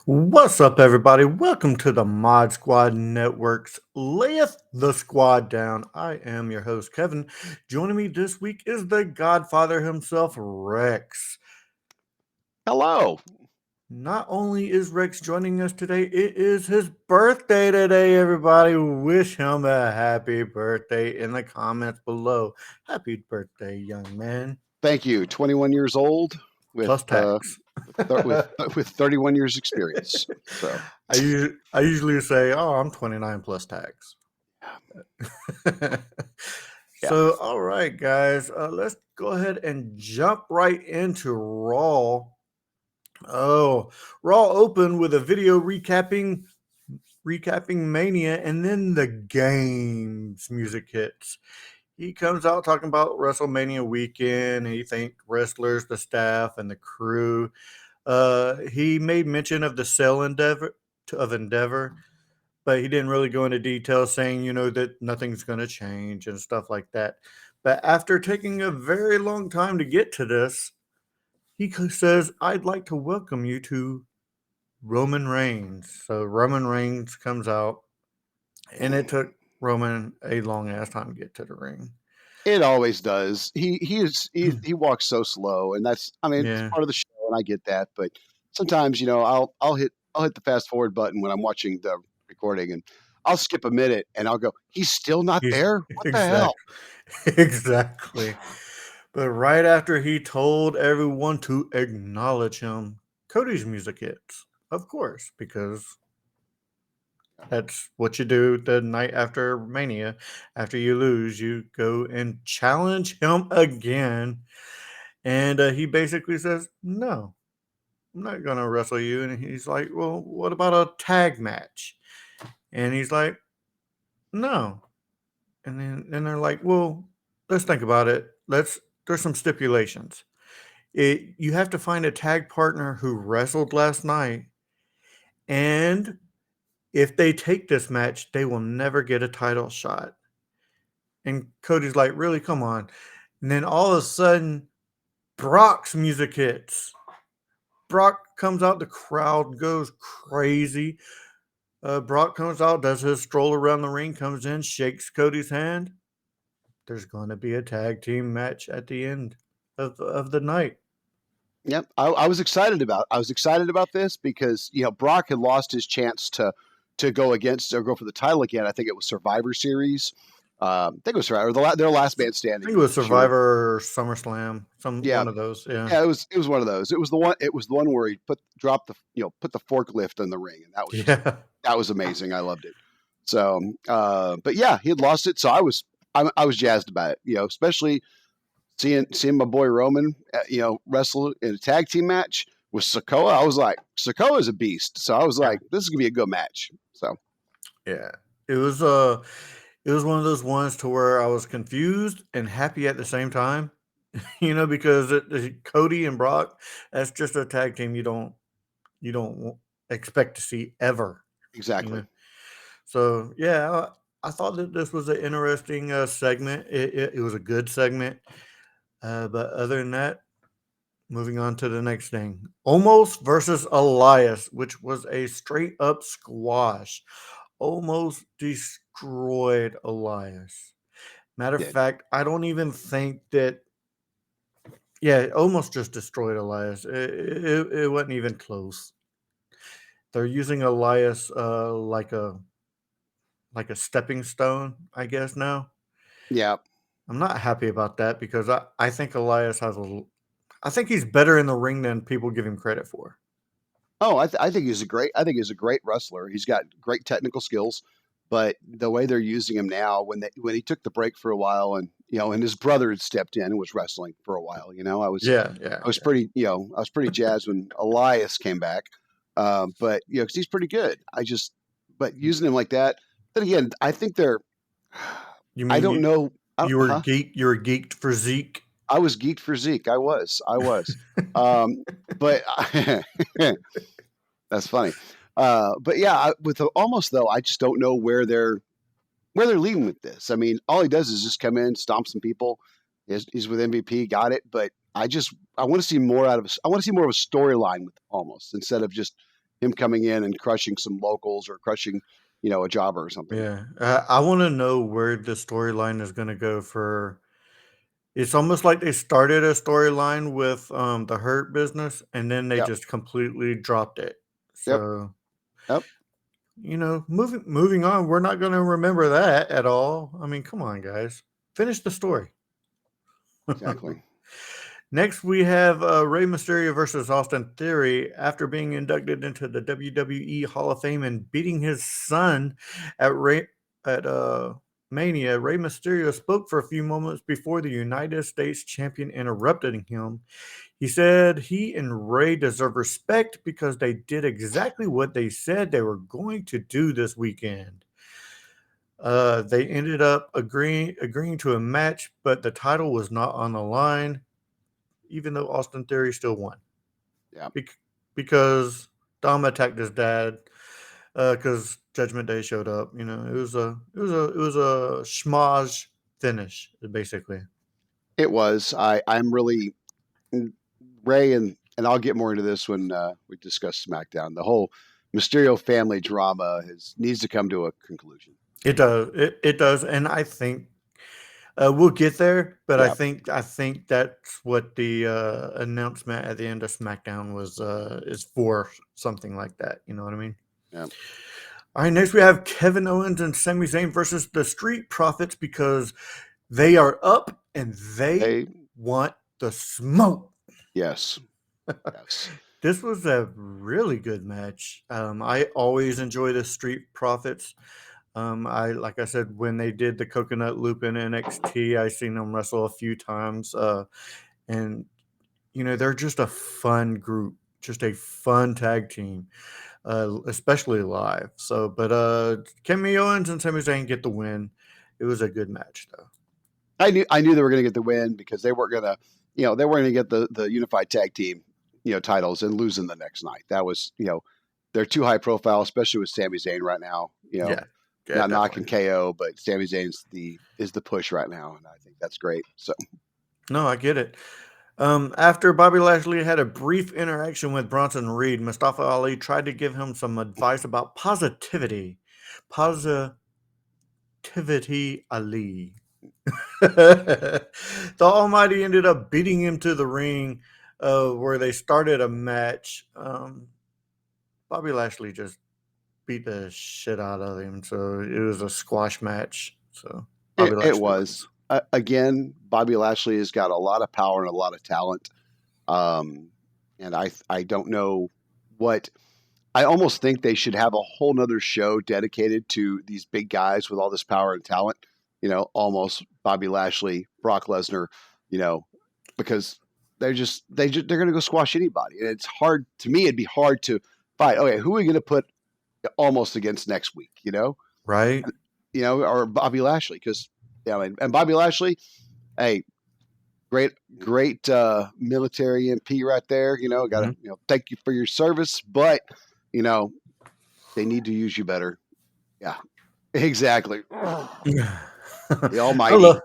What's up, everybody? Welcome to the Mod Squad Network's Layeth the Squad Down. I am your host, Kevin. Joining me this week is the Godfather himself, Rex. Hello. Not only is Rex joining us today, it is his birthday today, everybody. Wish him a happy birthday in the comments below. Happy birthday, young man. Thank you. 21 years old with Plus tax. with 31 years experience. So, I usually say, oh, I'm 29 plus tax. yeah. So, all right, guys, let's go ahead and jump right into Raw. Oh, Raw opened with a video recapping Mania, and then the games music hits. He comes out talking about WrestleMania weekend. And he thanked wrestlers, the staff, and the crew. He made mention of the sale Endeavor, but he didn't really go into detail saying, that nothing's going to change and stuff like that. But after taking a very long time to get to this, he says, I'd like to welcome you to Roman Reigns. So Roman Reigns comes out, and it took Roman a long ass time to get to the ring. It always does. He walks so slow, and it's Yeah. part of the show, and I get that. But sometimes, I'll hit the fast forward button when I'm watching the recording, and I'll skip a minute, and I'll go, he's still not He's there. What the exactly hell? exactly. But right after he told everyone to acknowledge him, Cody's music hits. Of course, because that's what you do the night after Mania. After you lose, you go and challenge him again. And he basically says, no, I'm not going to wrestle you. And he's like, well, what about a tag match? And he's like, no. And then they're like, well, let's think about it. There's some stipulations. You have to find a tag partner who wrestled last night, and if they take this match, they will never get a title shot. And Cody's like, really? Come on. And then all of a sudden, Brock's music hits. Brock comes out, the crowd goes crazy. Brock comes out, does his stroll around the ring, comes in, shakes Cody's hand. There's going to be a tag team match at the end of the night. Yep, I was excited about this because Brock had lost his chance to go against or go for the title again. I think it was Survivor Series. I think it was Survivor. Their last man I standing think it was match. Survivor or SummerSlam, Yeah, one of those. Yeah, yeah, it was one of those. It was the one. It was the one where he put the forklift in the ring, and yeah. that was amazing. I loved it. So, but yeah, he had lost it, so I was jazzed about it. Especially seeing my boy Roman, wrestle in a tag team match with Sikoa. I was like, Sikoa is a beast. So I was Yeah. like, this is gonna be a good match. So Yeah. It was one of those ones to where I was confused and happy at the same time. Because Cody and Brock, that's just a tag team you don't expect to see ever. You exactly. know. So yeah, I thought that this was an interesting segment. It was a good segment. But other than that, moving on to the next thing. Almost versus Elias, which was a straight up squash. Almost destroyed Elias. Matter of Did. fact, I don't even think that. Yeah, it almost just destroyed Elias. It wasn't even close. They're using Elias like a stepping stone, I guess now. Yeah. I'm not happy about that because I think Elias I think he's better in the ring than people give him credit for. Oh, I think he's a great wrestler. He's got great technical skills, but the way they're using him now, when he took the break for a while, and and his brother had stepped in and was wrestling for a while. Yeah, yeah, yeah. I was pretty jazzed when Elias came back. But because he's pretty good. But using him like that, then again, I think they're. You I mean don't know. Huh? you were geeked for Zeke? I was geeked for Zeke. I was. Um, but that's funny. But yeah, almost though, I just don't know where they're leading with this. I mean, all he does is just come in, stomp some people. He's with MVP, got it. But I want to see more out of. I want to see more of a storyline with almost instead of just him coming in and crushing some locals or crushing, a jobber or something. Yeah, I want to know where the storyline is going to go for. It's almost like they started a storyline with the Hurt Business, and then they Yep. just completely dropped it. Yep. So Yep. moving on, we're not going to remember that at all. I mean, come on, guys, finish the story. Exactly. Next, we have Rey Mysterio versus Austin Theory. After being inducted into the WWE Hall of Fame and beating his son at Mania, Rey Mysterio spoke for a few moments before the United States champion interrupted him. He said he and Rey deserve respect because they did exactly what they said they were going to do this weekend. They ended up agreeing to a match, but the title was not on the line, even though Austin Theory still won. Yeah. Because Dom attacked his dad. Because Judgment Day showed up. It was a schmoz finish, basically. It was. I'm really Ray, and I'll get more into this when we discuss SmackDown. The whole Mysterio family drama needs to come to a conclusion. It does. It does, and I think we'll get there. But I Yeah. think that's what the announcement at the end of SmackDown was is for, something like that. You know what I mean? Yeah. All right. Next, we have Kevin Owens and Sami Zayn versus the Street Profits because they are up and they They. want the smoke. Yes. Yes. This was a really good match. I always enjoy the Street Profits. Like I said, when they did the coconut loop in NXT, I seen them wrestle a few times. And they're just a fun group, just a fun tag team, especially live. So, but Kevin Owens and Sami Zayn get the win. It was a good match, though. I knew they were going to get the win because they weren't going to, they weren't going to get the unified tag team, titles and losing the next night. That was, they're too high profile, especially with Sami Zayn right now. Yeah, Not definitely. knocking KO, but Sami Zayn's is the push right now, and I think that's great. So No, I get it. After Bobby Lashley had a brief interaction with Bronson Reed, Mustafa Ali tried to give him some advice about positivity. Positivity Ali. The Almighty ended up beating him to the ring, where they started a match. Bobby Lashley just beat the shit out of him, so it was a squash match. So Bobby it Lashley was. wins. Again, Bobby Lashley has got a lot of power and a lot of talent. And I don't know what I almost think they should have a whole nother show dedicated to these big guys with all this power and talent. Almost Bobby Lashley, Brock Lesnar. Because they're going to go squash anybody, and it's hard to me. It'd be hard to fight. Okay, who are we going to put almost against next week? Right? Or Bobby Lashley because and Bobby Lashley, hey, great military MP right there. Got to Mhm. thank you for your service, but they need to use you better. Yeah, exactly. The I Almighty. love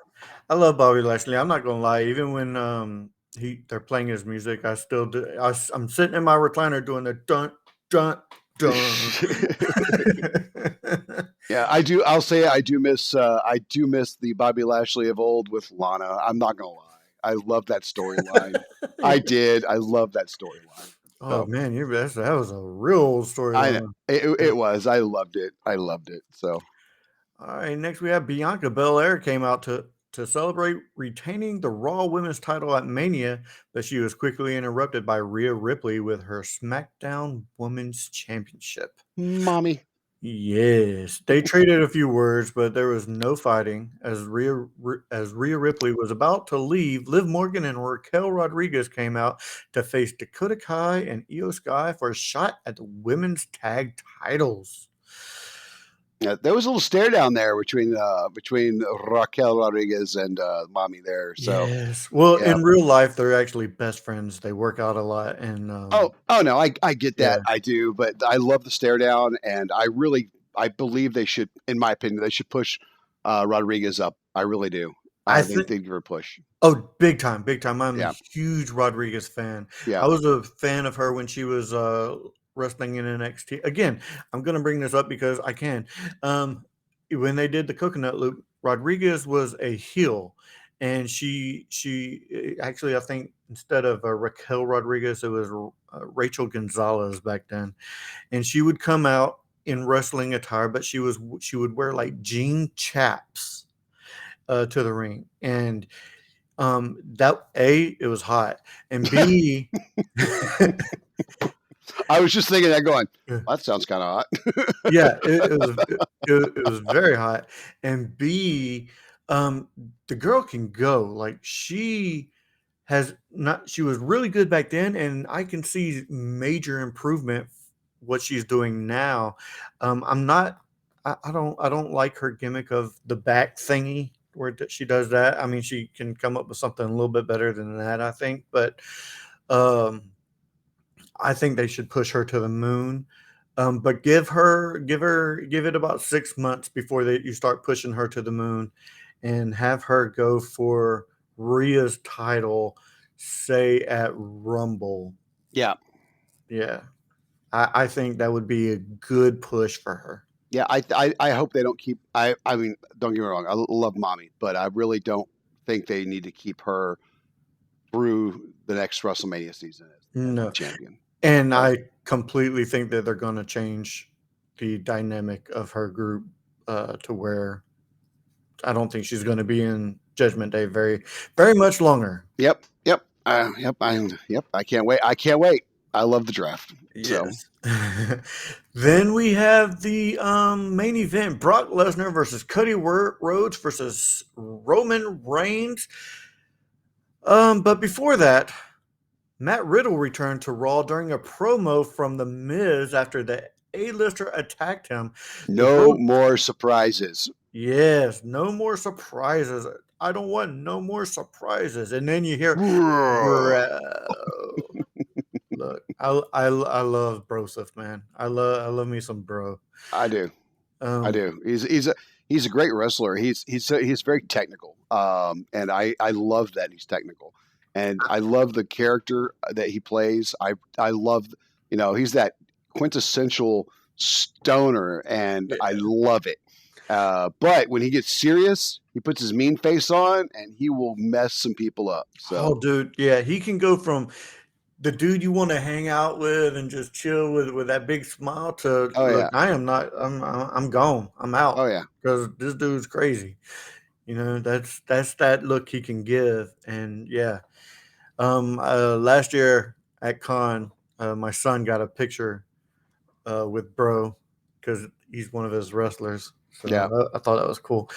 I love Bobby Lashley. I'm not gonna lie. Even when they're playing his music, I still do. I'm sitting in my recliner doing the dun dun dun. Yeah, I do. I'll say I do miss. I do miss the Bobby Lashley of old with Lana. I'm not gonna lie. I love that storyline. I did. I love that storyline. Oh So man, that was a real old I know storyline. it was. I loved it. I loved it. So All right, next we have Bianca Belair came out to celebrate retaining the Raw Women's title at Mania, but she was quickly interrupted by Rhea Ripley with her SmackDown Women's Championship. mommy. Yes, they traded a few words, but there was no fighting. As Rhea Ripley was about to leave, Liv Morgan and Raquel Rodriguez came out to face Dakota Kai and Io Sky for a shot at the women's tag titles. Yeah, there was a little stare down there between Raquel Rodriguez and mommy there. So Yes. Well, yeah. in real life, they're actually best friends. They work out a lot, and Oh no, I get yeah, that. I do, but I love the stare down, and I believe they should, in my opinion, they should push Rodriguez up. I really do. I I think think. they'd give her a push. Oh, big time, big time. I'm a Yeah, huge Rodriguez fan. yeah, I was a fan of her when she was wrestling in NXT. Again, I'm going to bring this up because I can. When they did the Coconut Loop, Rodriguez was a heel, and she actually, I think instead of Raquel Rodriguez, it was Rachel Gonzalez back then, and she would come out in wrestling attire, but she would wear like jean chaps to the ring, and that A, it was hot, and B, I was just thinking that going, well, that sounds kind of hot. yeah, it was very hot, and B, um, the girl can go. Like she was really good back then, and I can see major improvement what she's doing now. I'm not. I don't like her gimmick of the back thingy where she does that. I mean, she can come up with something a little bit better than that, I think, but um, I think they should push her to the moon. But give it about 6 months before you start pushing her to the moon, and have her go for Rhea's title, say at Rumble. Yeah. Yeah, I think that would be a good push for her. Yeah, I hope they don't keep. I mean, don't get me wrong. I love Mommy, but I really don't think they need to keep her through the next WrestleMania season as No, champion. and I completely think that they're going to change the dynamic of her group to where I don't think she's going to be in Judgment Day very much longer. Yep. Yep. Yep. I can't wait. I can't wait. I love the draft. So Yes. Then we have the main event: Brock Lesnar versus Cody Rhodes versus Roman Reigns. But before that, Matt Riddle returned to Raw during a promo from The Miz after the A-lister attacked him. no more surprises. Yes, no more surprises. I don't want no more surprises. And then you hear, Bro. bro. Look, I love broseph, man. I love me some bro. I do. I Um, do. He's a great wrestler. He's very technical. And I love that he's technical, and I love the character that he plays. I love, he's that quintessential stoner, and I love it. But when he gets serious, he puts his mean face on, and he will mess some people up. So, oh, dude, yeah, he can go from the dude you want to hang out with and just chill with that big smile to oh look, yeah, I am not. I'm gone. I'm oh out yeah, because this dude's crazy. That's that look he can give, and yeah. Last year at con, my son got a picture with Bro because he's one of his wrestlers. So yeah. I thought that was cool.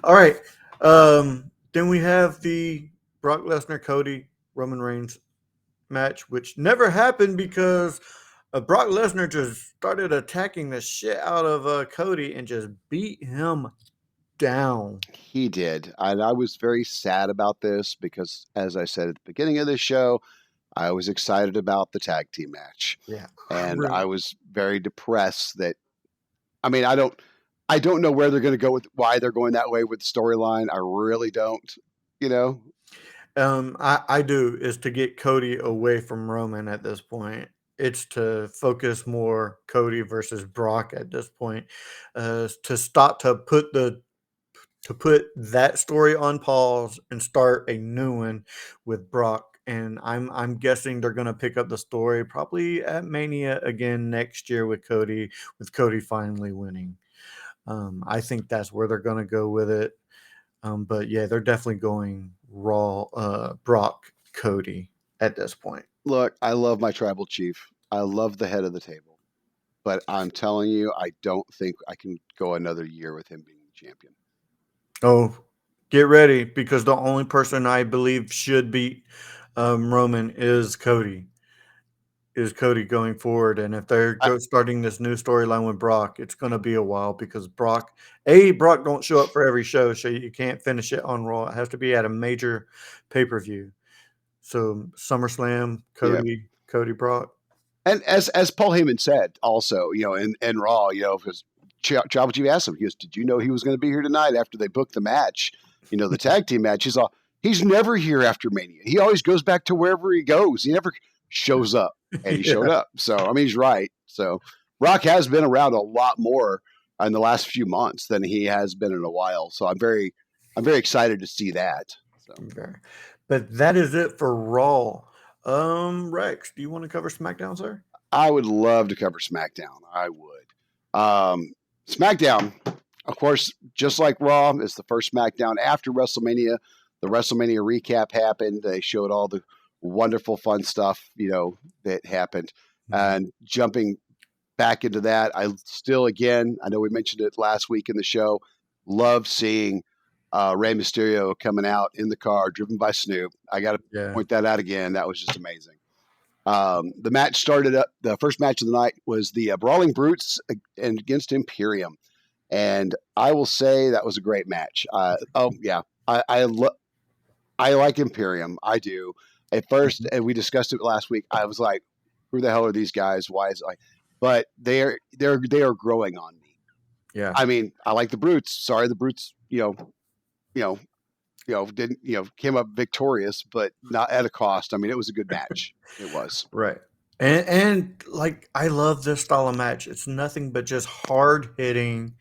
All right. Then we have the Brock Lesnar Cody Roman Reigns match, which never happened because Brock Lesnar just started attacking the shit out of Cody and just beat him down. He did. And I was very sad about this because, as I said at the beginning of this show, I was excited about the tag team match. Yeah. And I was very depressed that, I mean, I don't know where they're going to go with why they're going that way with the storyline. I really don't, you know? I do is to get Cody away from Roman at this point. It's to focus more Cody versus Brock at this point, to stop to put that story on pause and start a new one with Brock. And I'm guessing they're going to pick up the story probably at Mania again next year with Cody finally winning. I think that's where they're going to go with it. But yeah, they're definitely going Brock Cody at this point. Look, I love my tribal chief. I love the head of the table. But I'm telling you, I don't think I can go another year with him being champion. Oh, get ready because the only person I believe should beat Roman is Cody. Is Cody going forward? And if they're starting this new storyline with Brock, it's going to be a while because Brock don't show up for every show, so you can't finish it on Raw. It has to be at a major pay-per-view. So SummerSlam, Yeah. Cody Brock. And as Paul Heyman said, also, in Raw, because Tribal Chief asked him, he goes, "Did you know he was going to be here tonight?" After they booked the match, the tag team match. He's never here after Mania. He always goes back to wherever he goes. He never shows up, and he showed up. So I mean, he's right. So Brock has been around a lot more in the last few months than he has been in a while. So I'm very excited to see that. So Okay. But that is it for Raw. Rex, do you want to cover SmackDown, sir? I would love to cover SmackDown. I would. SmackDown, of course, just like Raw, is the first SmackDown after WrestleMania. The WrestleMania recap happened. They showed all the wonderful, fun stuff, that happened. And jumping back into that, I still, again, I know we mentioned it last week in the show, love seeing Rey Mysterio coming out in the car, driven by Snoop. I got to Yeah. point that out again. That was just amazing. The match started up. The first match of the night was the Brawling Brutes against Imperium, and I will say that was a great match. I like Imperium. I do. At first, and we discussed it last week, I was like, "Who the hell are these guys? Why is it like?" But they are growing on me. Yeah. I mean, I like the Brutes. Sorry, the Brutes. Didn't came up victorious, but not at a cost. I mean, it was a good match. It was. Right. And like I love this style of match. It's nothing but just hard hitting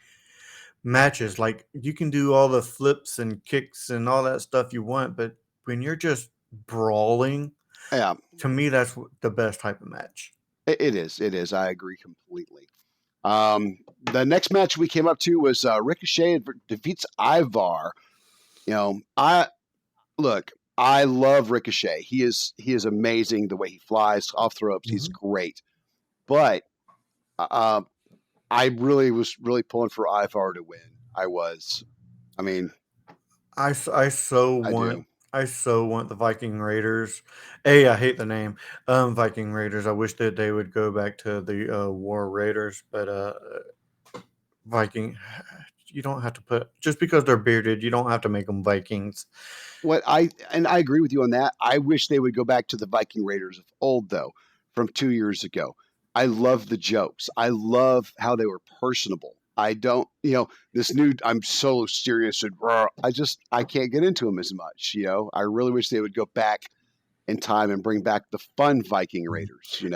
matches. Like you can do all the flips and kicks and all that stuff you want, but when you're just brawling, Yeah, to me that's the best type of match. it is. It is. I agree completely. The next match we came up to was Ricochet defeats Ivar. I look. I love Ricochet. He is amazing. The way he flies off the ropes, he's great. But I really was pulling for Ivar to win. I was. I mean, I so I want do. I so want the Viking Raiders. I hate the name. Viking Raiders. I wish that they would go back to the War Raiders, but Viking. You don't have to put just because they're bearded. You don't have to make them Vikings. I agree with you on that. I wish they would go back to the Viking Raiders of old, though, from 2 years ago. I love the jokes. I love how they were personable. I don't, this new. I'm so serious and raw. I can't get into them as much. I really wish they would go back in time and bring back the fun Viking Raiders. And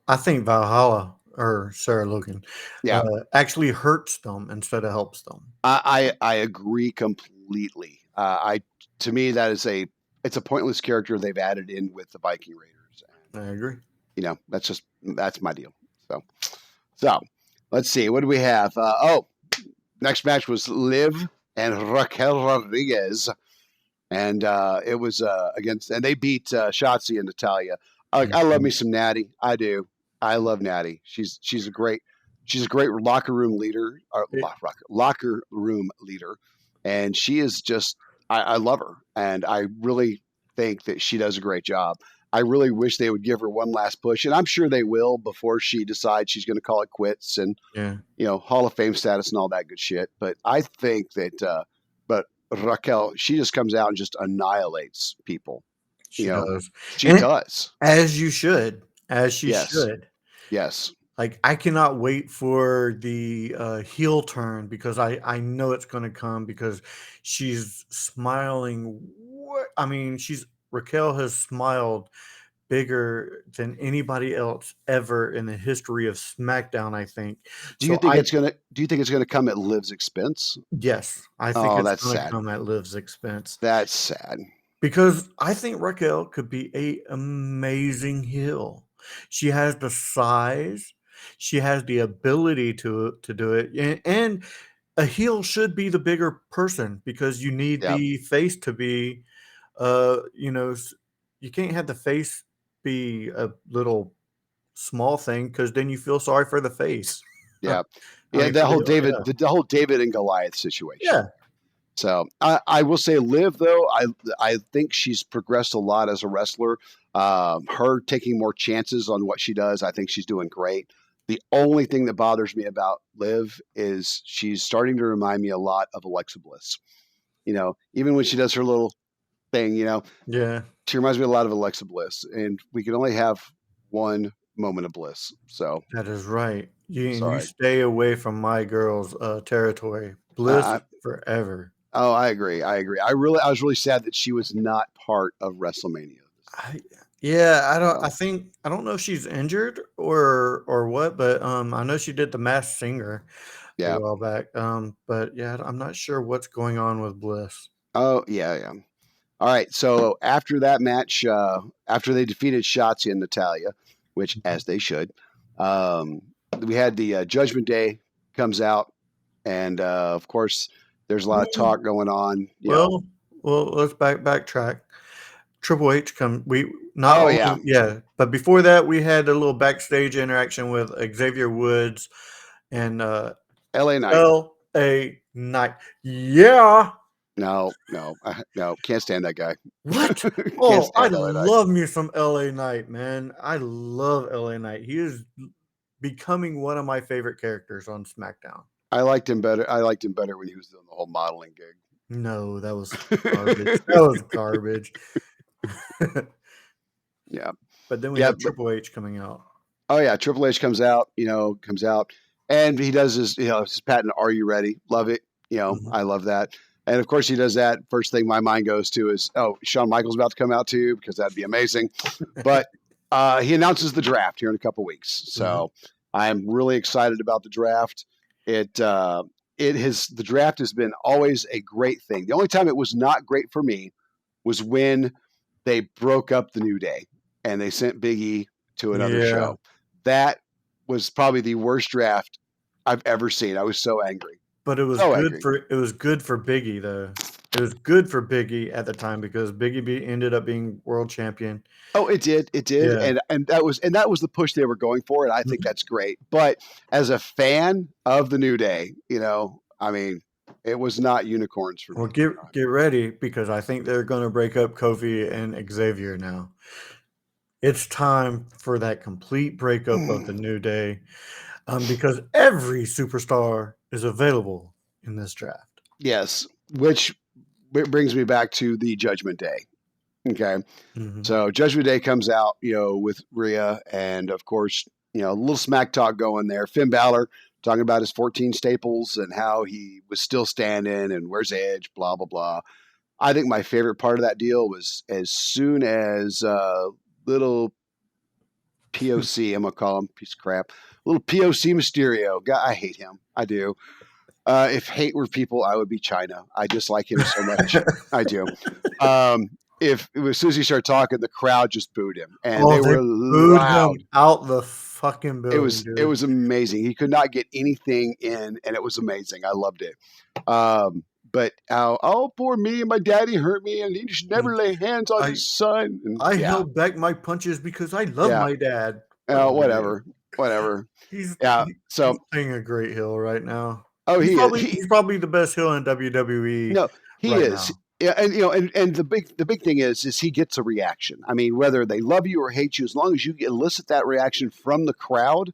I think Valhalla or Sarah Logan Yeah, actually hurts them instead of helps them. I agree completely. To me that is it's a pointless character they've added in with the Viking Raiders. I agree. That's my deal. So let's see. What do we have? Next match was Liv and Raquel Rodriguez, and it was against, and they beat Shotzi and Natalia. I love me some Natty. I do. I love Natty. She's a great locker room leader, locker room leader, and she is just. I love her, and I really think that she does a great job. I really wish they would give her one last push, and I'm sure they will before she decides she's going to call it quits and Hall of Fame status and all that good shit. But I think that, but Raquel, she just comes out and just annihilates people. She does. She does. As you should, as she Yes. should. Yes. Like I cannot wait for the heel turn because I know it's going to come because she's smiling. I mean, Raquel has smiled bigger than anybody else ever in the history of SmackDown, I think. Do you think it's gonna come at Liv's expense? Yes, I think it's that's going to sad. come at Liv's expense. That's sad. Because I think Raquel could be a amazing heel. She has the size, she has the ability to do it, and a heel should be the bigger person because you need the face to be, you can't have the face be a little small thing because then you feel sorry for the face. Yeah, I mean, the whole David and Goliath situation. Yeah. So I will say, Liv though, I think she's progressed a lot as a wrestler. Her taking more chances on what she does, I think she's doing great. The only thing that bothers me about Liv is she's starting to remind me a lot of Alexa Bliss. Even when she does her little thing, Yeah. she reminds me a lot of Alexa Bliss, and we can only have one moment of bliss. So that is right. You sorry. stay away from my girl's territory. Bliss forever. Oh, I agree. I was really sad that she was not part of WrestleMania. I don't know if she's injured or what, but I know she did The Masked Singer a Yeah. while back. But yeah, I'm not sure what's going on with Bliss. Oh, yeah, yeah. All right. So after that match, after they defeated Shotzi and Natalia, which Mhm. as they should, um, we had the Judgment Day comes out, and of course, there's a lot of talk going on. Well, let's backtrack. Triple H come we not Oh yeah, only yeah, but before that we had a little backstage interaction with Xavier Woods and L.A. Knight. L.A. Knight. Yeah. No, no, no, can't stand that guy. What? Can't Oh, I stand L.A. Knight. love me some LA Knight, man. I love LA Knight. He is becoming one of my favorite characters on SmackDown. I liked him better. I liked him better when he was doing the whole modeling No, that was garbage. gig. That was garbage. Yeah, But then we yeah, had Triple H coming out. oh yeah, Triple H comes out, and he does his patent. Are you ready? Love it. Mhm. I love that. And of course he does that. First thing my mind goes to is, oh, Shawn Michaels about to come out too, because that'd be amazing. But he announces the draft here in a couple weeks, Mhm. so I'm really excited about the draft. The draft has been always a great thing. The only time it was not great for me was when they broke up the New Day and they sent Big E to another Yeah, show. That was probably the worst draft I've ever seen. I was so angry. but So angry. it was good for Biggie though. It was good for Biggie at the time because ended up being world champion. Oh, it did. It did. Yeah. And that was the push they were going for, and I think Mhm. that's great. But as a fan of the New Day, I mean, it was not unicorns for Well, me that time. get ready because I think they're going to break up Kofi and Xavier now. It's time for that complete breakup of the New Day, because every superstar is available in this draft. Yes, which brings me back to the Judgment Day. Okay. Mhm. So Judgment Day comes out, with Rhea, and of course, a little smack talk going there. Finn Balor talking about his 14 staples and how he was still standing and where's Edge, blah blah blah. I think my favorite part of that deal was as soon as little POC, I'm gonna call him piece of crap, little POC Mysterio. God, I hate him. I do. If hate were people, I would be China. I dislike him so much. I do. Um, if as soon as he started talking, the crowd just booed him, and Oh, they they were booed loud. him out the fucking It building, was it dude. was amazing. He could not get anything in, and it was amazing. I loved it. But oh, poor me, and my daddy hurt me, and he should Mm. never lay hands on I his son. And I yeah, held back my punches because I love yeah, my dad. Whatever, dude. whatever, whatever. He's Yeah. he's So, playing a great heel right now. oh, he is. He He's probably the best heel in WWE No, he right is. now. Yeah, and and the big thing is he gets a reaction. I mean, whether they love you or hate you, as long as you elicit that reaction from the crowd.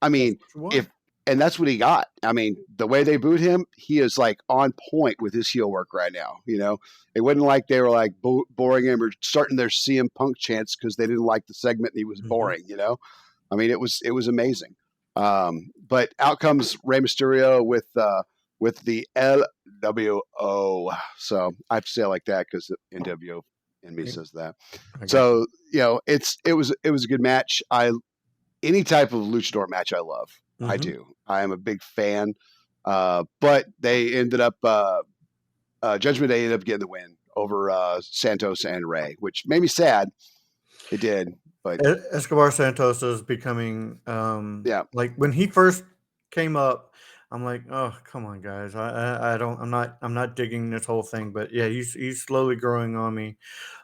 I That's mean, what you want. if and that's what he got. I mean, the way they booed him, he is like on point with his heel work right now. It wasn't like they were like boring him or starting their CM Punk chants because they didn't like the segment and he was Mhm. boring. I mean, it was amazing. But out comes Rey Mysterio with the LWO. So I have to say it like that because the NWO in me says that. I got you. So it was a good match. Any type of luchador match I love. I Mhm. do. I am a big fan. But they ended up Judgment Day ended up getting the win over Santos and Ray, which made me sad. It did, but Escobar Santos is becoming yeah, like when he first came up, I'm like, oh come on guys, I don't I'm not digging this whole thing, but yeah, he's slowly growing on me.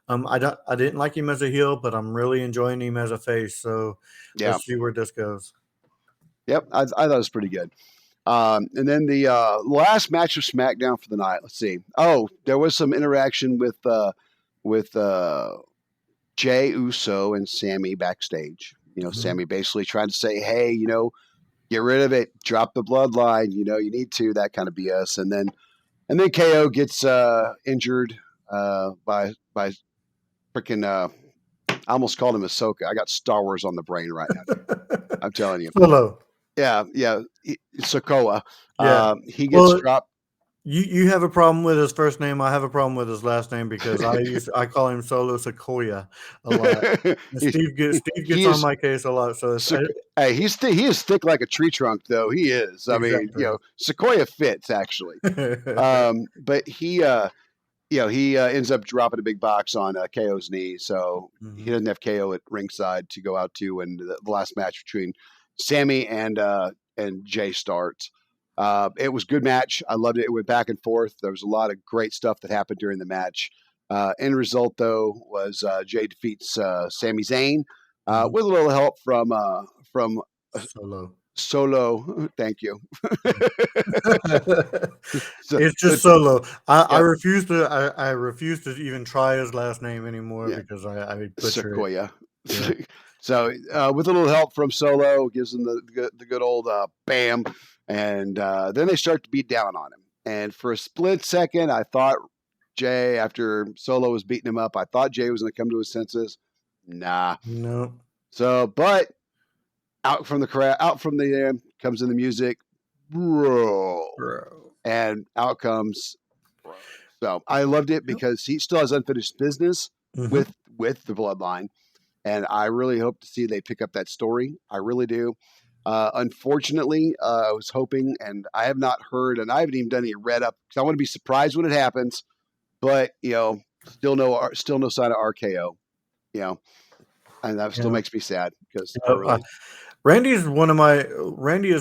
I didn't like him as a heel, but I'm really enjoying him as a face. So yeah, let's see where this goes. yep. I thought it was pretty good. And then the last match of SmackDown for the night. Let's see. Oh, there was some interaction with Jay Uso and Sammy backstage. Mhm. Sammy basically trying to say, "Hey, get rid of it, drop the bloodline. You need to that kind of BS." And then KO gets injured by freaking. I almost called him Ahsoka. I got Star Wars on the brain right now, dude. I'm telling you. Solo. Yeah, yeah. Sokoa. Yeah. He gets Well, dropped. You have a problem with his first name. I have a problem with his last name because I call him Solo Sequoia a lot. And he, Steve he gets on is my case a lot. So it's, hey, he is thick like a tree trunk, though. He is. I mean, exactly. Sequoia fits actually. But he ends up dropping a big box on KO's knee, so he doesn't have KO at ringside to go out to, and the last match between Sammy and Jay starts. It was a good match. I loved it. It went back and forth. There was a lot of great stuff that happened during the match. End result, though, was Jay defeats Sami Zayn with a little help from Solo. Solo. Thank you. So, It's just Solo. I yeah, refuse to. I refuse to even try his last name anymore yeah, because I butcher it. Sequoia. Yeah. So with a little help from Solo, gives him the good old bam, and then they start to beat down on him. And for a split second, I thought Jay, after Solo was beating him up, I thought Jay was going to come to his senses. Nah. No. So, but out from the crowd, out from the comes in the music, bro, Bro. and out comes bro. So I loved it because he still has unfinished business Mm-hmm. with the Bloodline, and I really hope to see they pick up that story. I really do. Unfortunately, I was hoping, and I have not heard, and I haven't even done any read up because I want to be surprised when it happens. But still no sign of RKO. You know, and that still Yeah. makes me sad because I really. Randy is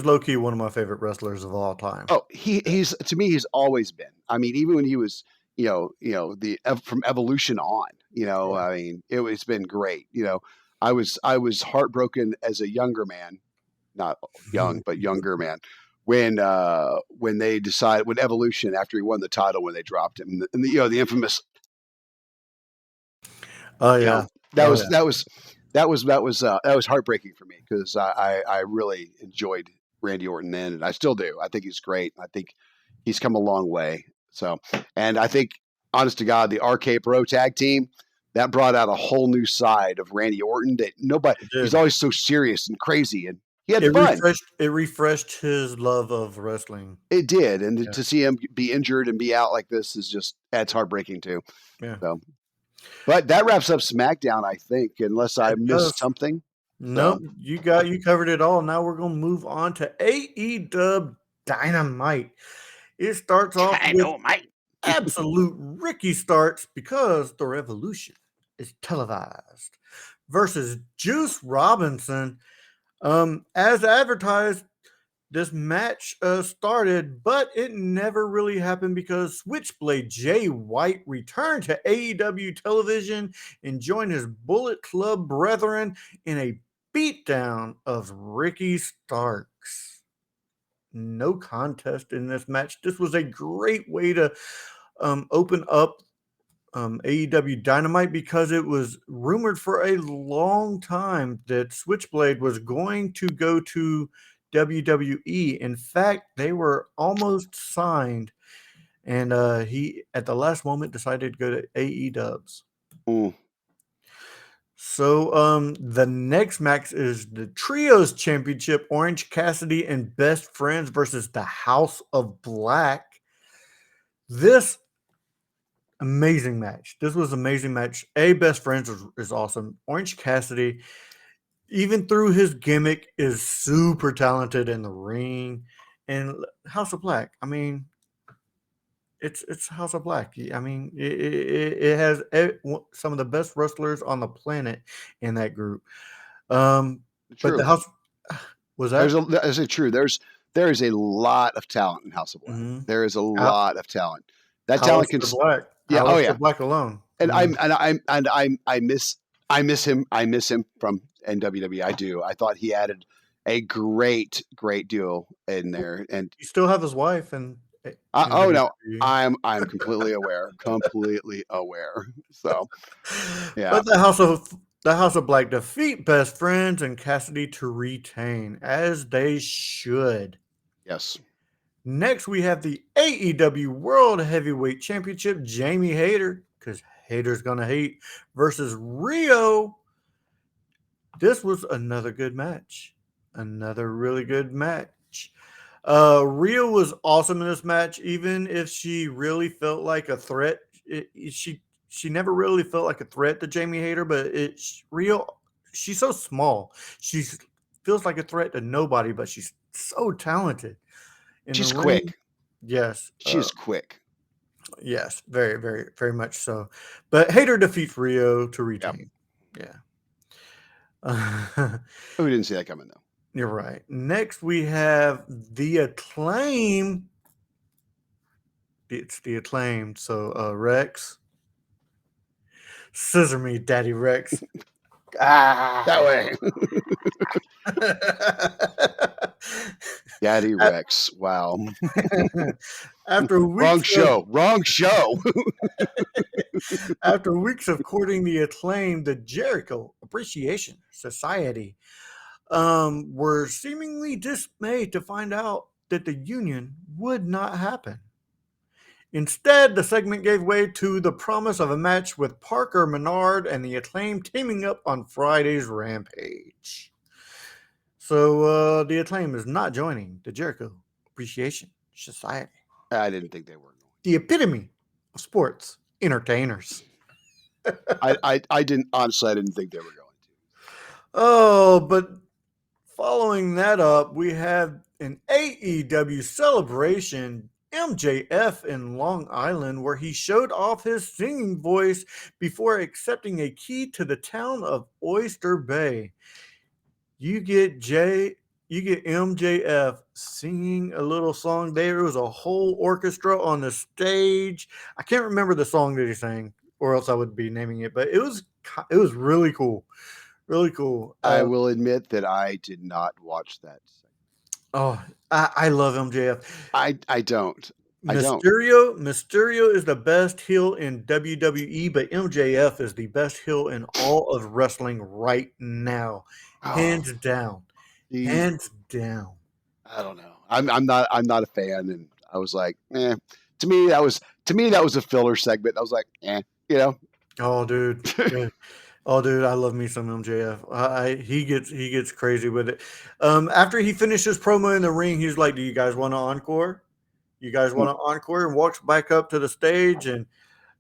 low key one of my favorite wrestlers of all time. Oh, he's to me he's always been. I mean, even when he was the from Evolution on. Yeah. I mean, it's been great. I was heartbroken as a younger man, not young but younger man, when they decided when Evolution after he won the title when they dropped him and the infamous Oh you know yeah. that Oh was yeah. that was heartbreaking for me because I really enjoyed Randy Orton then, and I still do. I think he's great. I think he's come a long way. So, and I think, honest to God, the RK Pro tag team that brought out a whole new side of Randy Orton that nobody. It He's did. always so serious and crazy, and he had It fun. refreshed his love of wrestling. It did, and Yeah. to see him be injured and be out like this is just that's heartbreaking too. Yeah. So, but that wraps up SmackDown, I think, unless I It does. missed something. Nope, So, you covered it all. Now we're gonna move on to AEW Dynamite. It starts off with Dynamite. absolute Ricky starts because the revolution is televised versus Juice Robinson. As advertised, this match started, but it never really happened because Switchblade Jay White returned to AEW television and joined his Bullet Club brethren in a beatdown of Ricky Starks. No contest in this match. This was a great way to open up AEW Dynamite because it was rumored for a long time that Switchblade was going to go to WWE. In fact, they were almost signed, and he at the last moment decided to go to AEW. Mm. So the next match is the Trios Championship, Orange Cassidy and Best Friends versus the House of Black. This amazing match. This was amazing match. Best Friends is awesome. Orange Cassidy, even through his gimmick, is super talented in the ring. And House of Black, I mean, it's House of Black. I mean, it has some of the best wrestlers on the planet in that group. But the True. House was that. Is it true? There is a lot of talent in House of Black. Mhm. There is a lot of talent. That talent can. Alistair Black. Yeah. Oh Alistair yeah. Black alone. I And mean, I miss him. I miss him from NWW. I do. I thought he added a great deal in there. And you still have his wife and oh no, WWE. I'm completely aware. Completely aware. So yeah. But the House of Black defeat Best Friends and Cassidy to retain, as they should. Yes. Next, we have the AEW World Heavyweight Championship, Jamie Hayter, because Hayter's gonna hate, versus Rio. This was another good match. Another really good match. Rhea was awesome in this match, even if she really felt like a threat. She never really felt like a threat to Jamie Hayter, but Rhea, she's so small. She feels like a threat to nobody, but she's so talented in the She's ring. quick. Yes, She's quick. yes, very, very, very much so. But Hayter defeats Rio to retain. Yeah. Oh, we didn't see that coming though. You're right. Next, we have the Acclaim. It's the Acclaimed. So, Rex. Scissor me, Daddy Rex. That way. Daddy A- Rex. Wow. After Wrong weeks show. Wrong show. after weeks of courting the Acclaim, the Jericho Appreciation Society were seemingly dismayed to find out that the union would not happen. Instead, the segment gave way to the promise of a match with Parker Menard and the Acclaim teaming up on Friday's Rampage. So the Acclaim is not joining the Jericho Appreciation Society, I didn't think they were. the epitome of sports entertainers. I didn't, honestly, I didn't think they were going to. Oh, but following that up, we have an AEW celebration, MJF in Long Island, where he showed off his singing voice before accepting a key to the town of Oyster Bay. You get MJF singing a little song there. It was a whole orchestra on the stage. I can't remember the song that he sang, or else I would be naming it, but it was really cool. Really cool. I will admit that I did not watch that. Oh, I love MJF. I don't. I don't. Mysterio is the best heel in WWE, but MJF is the best heel in all of wrestling right now, hands down. Hands down. I don't know. I'm not a fan, and I was like, eh. To me, that was a filler segment. I was like, eh, you know. Oh, dude. Yeah. Oh, dude, I love me some MJF. He gets crazy with it. After he finishes promo in the ring, he's like, "Do you guys want to encore? You guys want to encore?" And walks back up to the stage, and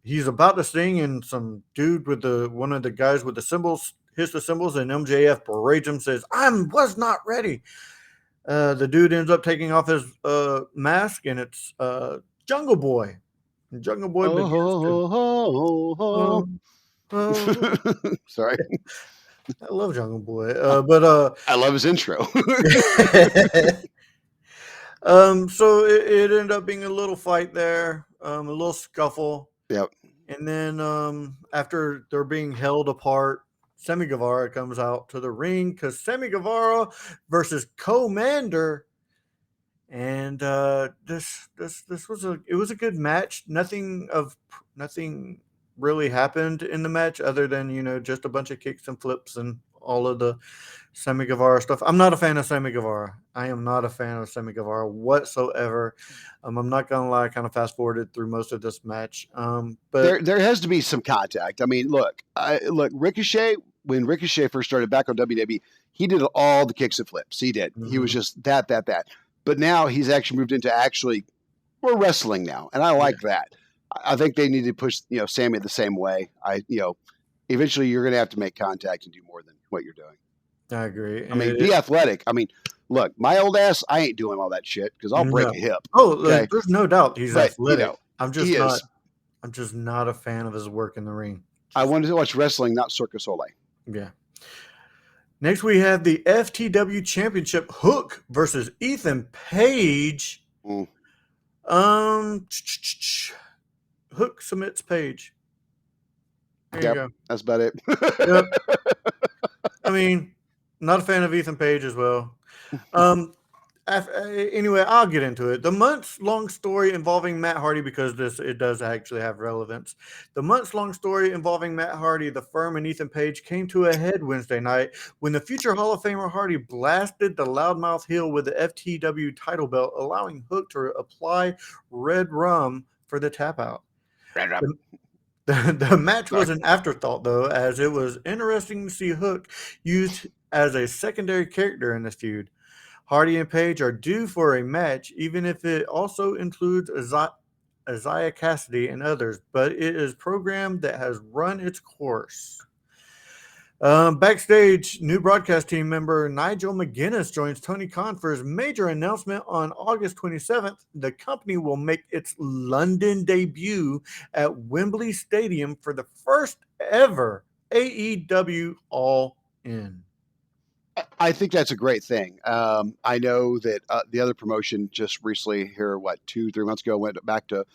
he's about to sing, and some dude with one of the guys with the cymbals hits the cymbals, and MJF berates him, says, was not ready." The dude ends up taking off his mask, and it's Jungle Boy. And Jungle Boy begins to. Sorry. I love Jungle Boy, but I love his intro. So it ended up being a little fight there, a little scuffle. Yep. And then after they're being held apart, Sammy Guevara comes out to the ring because Sammy Guevara versus Commander. And this was a good match. Nothing really happened in the match other than just a bunch of kicks and flips and all of the Sammy Guevara stuff. I'm not a fan of Sammy Guevara. I am not a fan of Sammy Guevara whatsoever. I'm not gonna lie, I kind of fast forwarded through most of this match. But there has to be some contact. I mean, look, Ricochet, when Ricochet first started back on WWE, he did all the kicks and flips. He did. He was just that. But now he's actually moved into we're wrestling now, and I like that. I think they need to push Sammy the same way. Eventually you're going to have to make contact and do more than what you're doing. I agree. I mean, be athletic. I mean, look, my old ass, I ain't doing all that shit because I'll break a hip. Oh, okay? There's no doubt he's athletic. I'm just not a fan of his work in the ring. I wanted to watch wrestling, not Circus Soleil. Yeah. Next, we have the FTW Championship, Hook versus Ethan Page. Hook submits Page. There you go. That's about it. Yep. I mean, not a fan of Ethan Page as well. Anyway, I'll get into it. The months-long story involving Matt Hardy, because it does actually have relevance. The months-long story involving Matt Hardy, the Firm, and Ethan Page came to a head Wednesday night when the future Hall of Famer Hardy blasted the loudmouth heel with the FTW title belt, allowing Hook to apply red rum for the tap out. Red rum. The match was an afterthought, though, as it was interesting to see Hook used as a secondary character in this feud. Hardy and Page are due for a match, even if it also includes Isaiah Cassidy and others, but it is programmed that has run its course. Backstage, new broadcast team member Nigel McGuinness joins Tony Khan for his major announcement on August 27th. The company will make its London debut at Wembley Stadium for the first ever AEW All In. I think that's a great thing. I know that the other promotion just recently here, 2-3 months ago, went back to,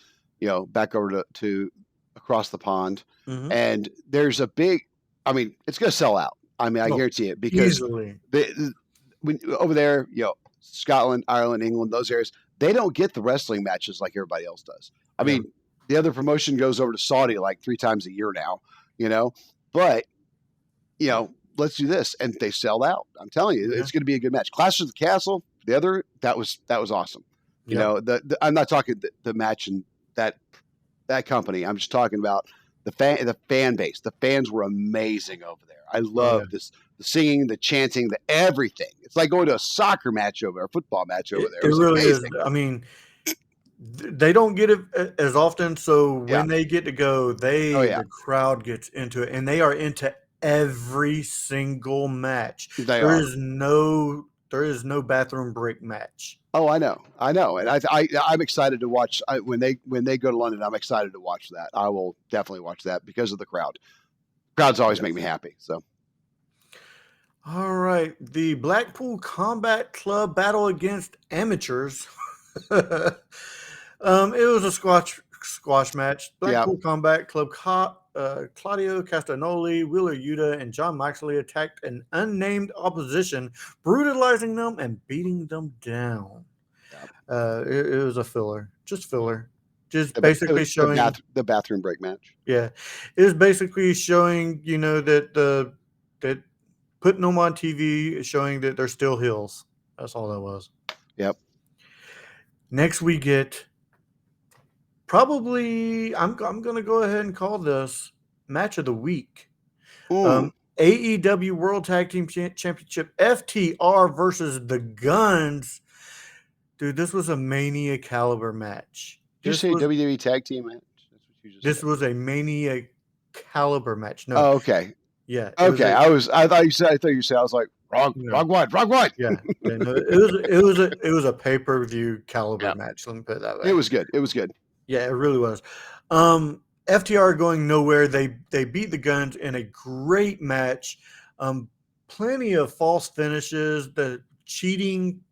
back over to across the pond, Mm-hmm. and there's a big. I mean, it's going to sell out. I mean, I guarantee it because Easily. when over there, Scotland, Ireland, England, those areas, they don't get the wrestling matches like everybody else does. I mean, the other promotion goes over to Saudi like 3 times a year now, but let's do this, and they sell out. I'm telling you, it's going to be a good match. Clash of the Castle, the other that was awesome. I'm not talking the match and that company. I'm just talking about the fan base. The fans were amazing over there. I love this, the singing, the chanting, the everything. It's like going to a soccer match over, a football match over there. It really amazing. is. I mean, they don't get it as often, so when they get to go, the crowd gets into it, and they are into every single match. There is no bathroom break match. Oh, I know, and I'm excited to watch when they go to London. I'm excited to watch that. I will definitely watch that because of the crowd. Crowds always make me happy. So, all right, the Blackpool Combat Club battle against amateurs. It was a squash match. Blackpool Combat Club Claudio Castagnoli, Wheeler Yuta, and John Moxley attacked an unnamed opposition, brutalizing them and beating them down. It was a filler, just filler. Just basically showing the bathroom break match. Yeah, it was basically showing, that that putting them on TV is showing that they're still heels. That's all that was. Yep. Next we get probably I'm going to go ahead and call this match of the week. AEW World Tag Team Championship FTR versus the Guns. Dude, this was a Mania caliber match. Did you say WWE Tag Team match? That's what you just This said. was a Mania caliber match. No. Oh, okay. Yeah. Okay. I thought you said. I was like wrong one. Yeah. No, it was a pay-per-view caliber match. Let me put it that way. It was good. Yeah, it really was. FTR going nowhere. They beat the Guns in a great match. Plenty of false finishes. The cheating,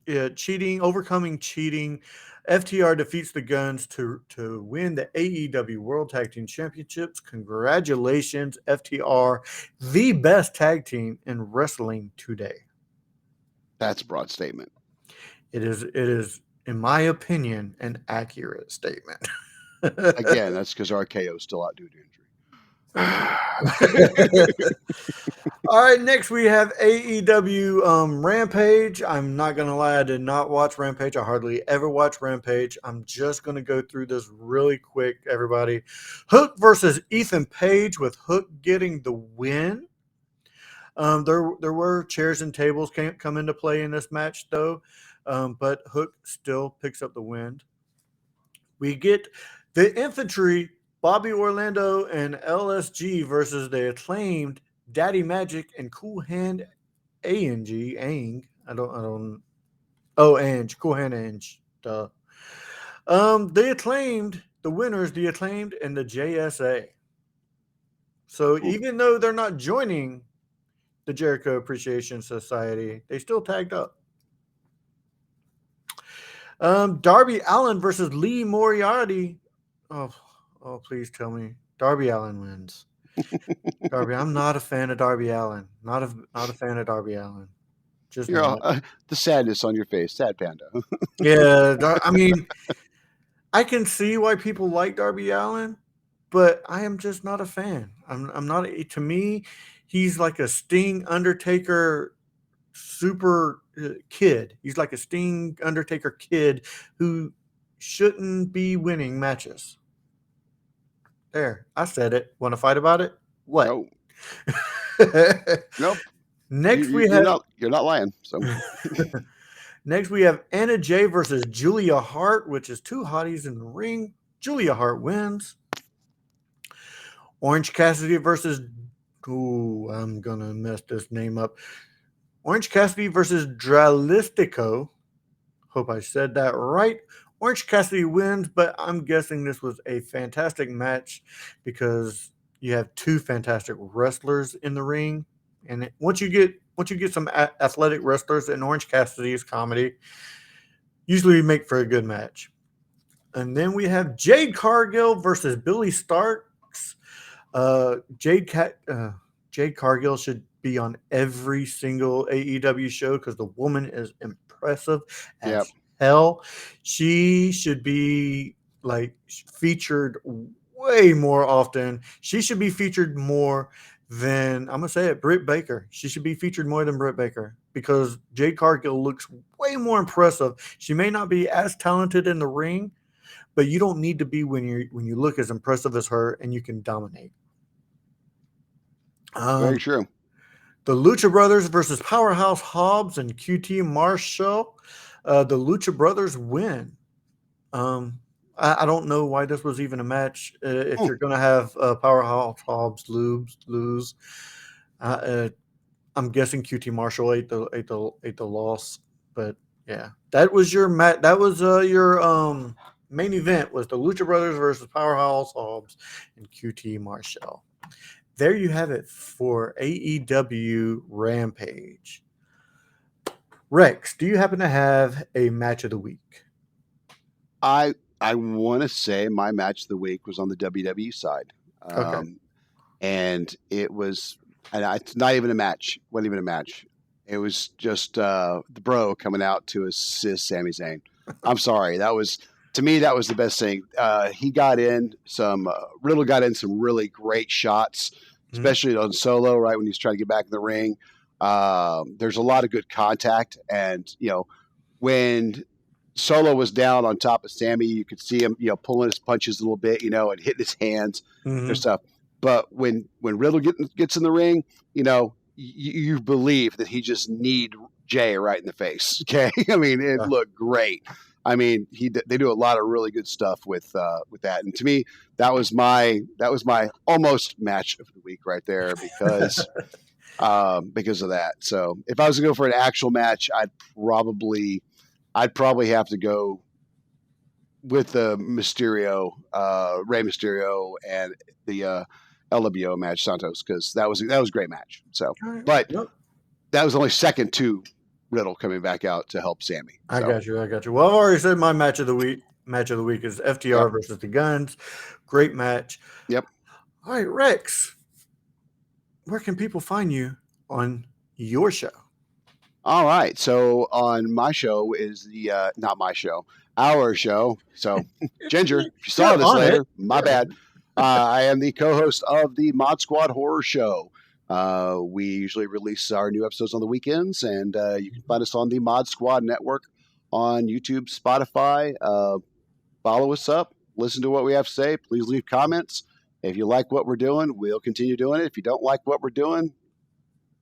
overcoming cheating. FTR defeats the Guns to win the AEW World Tag Team Championships. Congratulations, FTR, the best tag team in wrestling today. That's a broad statement. It is, in my opinion, an accurate statement. Again, that's because RKO is still out due to injury. All right, next we have AEW Rampage. I'm not going to lie, I did not watch Rampage. I hardly ever watch Rampage. I'm just going to go through this really quick, everybody. Hook versus Ethan Page, with Hook getting the win. There were chairs and tables can't come into play in this match, though, but Hook still picks up the win. We get the Infantry, Bobby Orlando and LSG versus the Acclaimed Daddy Magic and Cool Hand Ang. Cool Hand Ange. Duh. The Acclaimed, the winners, the Acclaimed and the JSA. So even though they're not joining the Jericho Appreciation Society, they still tagged up. Darby Allin versus Lee Moriarty. Oh, please tell me Darby Allin wins. Darby, I'm not a fan of Darby Allin. Not a fan of Darby Allin. Just the sadness on your face, sad panda. Yeah, I mean, I can see why people like Darby Allin, but I am just not a fan. I'm not. To me, he's like a Sting Undertaker super kid. He's like a Sting Undertaker kid who shouldn't be winning matches. There, I said it. Want to fight about it? What? No. Nope. Next, we have. You're not lying. So Next, we have Anna Jay versus Julia Hart, which is two hotties in the ring. Julia Hart wins. Orange Cassidy versus, ooh, I'm going to mess this name up. Orange Cassidy versus Dralistico. Hope I said that right. Orange Cassidy wins, but I'm guessing this was a fantastic match because you have two fantastic wrestlers in the ring, and once you get some athletic wrestlers in Orange Cassidy's comedy, usually make for a good match. And then we have Jade Cargill versus Billy Starks. Jade Cargill should be on every single AEW show because the woman is impressive as hell. She should be featured way more often. She should be featured more than, I'm gonna say it, Britt Baker. She should be featured more than Britt Baker because Jade Cargill looks way more impressive. She may not be as talented in the ring, but you don't need to be when you look as impressive as her and you can dominate. Very true. The Lucha Brothers versus Powerhouse Hobbs and QT Marshall. The Lucha Brothers win. I don't know why this was even a match. If you're going to have Powerhouse Hobbs lose, I'm guessing QT Marshall ate the loss. But yeah, that was your match. That was your main event was the Lucha Brothers versus Powerhouse Hobbs and QT Marshall. There you have it for AEW Rampage. Rex, do you happen to have a match of the week? I want to say my match of the week was on the WWE side. Okay. And it was, and it's not even a match. Wasn't even a match. It was just the bro coming out to assist Sami Zayn. I'm sorry. To me, that was the best thing. He got in some, Riddle got in some really great shots, especially on Solo, right, when he's trying to get back in the ring. There's a lot of good contact. And, when Solo was down on top of Sami, you could see him, pulling his punches a little bit, and hitting his hands and stuff. But when Riddle gets in the ring, you believe that he just need Jay right in the face. Okay, I mean, it looked great. I mean, they do a lot of really good stuff with that, and to me, that was my almost match of the week right there because of that. So if I was to go for an actual match, I'd probably have to go with the Mysterio, Rey Mysterio, and the LWO match, Santos, because that was a great match. So, but that was only second to Riddle coming back out to help Sami. So. I got you. Well, I've already said my match of the week. Match of the week is FTR versus the Guns. Great match. Yep. All right, Rex, where can people find you on your show? All right. So on my show is not my show, our show. So Ginger, if you saw this later, my bad. I am the co-host of the Mod Squad Horror Show. We usually release our new episodes on the weekends, and you can find us on the Mod Squad Network on YouTube, Spotify. Follow us up, listen to what we have to say. Please leave comments. If you like what we're doing, we'll continue doing it. If you don't like what we're doing,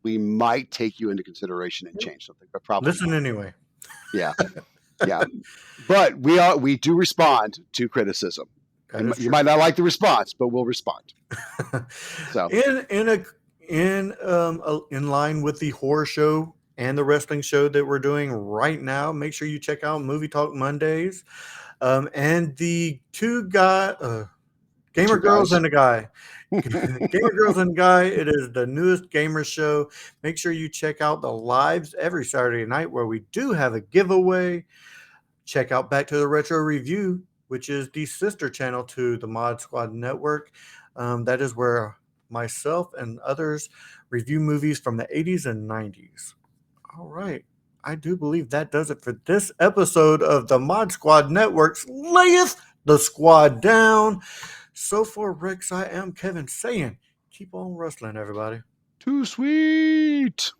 we might take you into consideration and change something, but probably listen not. Anyway. Yeah. But we do respond to criticism. You might not like the response, but we'll respond. So in line with the horror show and the wrestling show that we're doing right now, make sure you check out Movie Talk Mondays, and the Gamer Girls and a Guy. Gamer Girls and a Guy. It is the newest gamer show. Make sure you check out the lives every Saturday night where we do have a giveaway. Check out Back to the Retro Review, which is the sister channel to the Mod Squad Network. That is where myself and others review movies from the 80s and 90s. All right. I do believe that does it for this episode of the Mod Squad Network's Layeth the Squad Down. So for Rex, I am Kevin saying, keep on wrestling, everybody. Too sweet.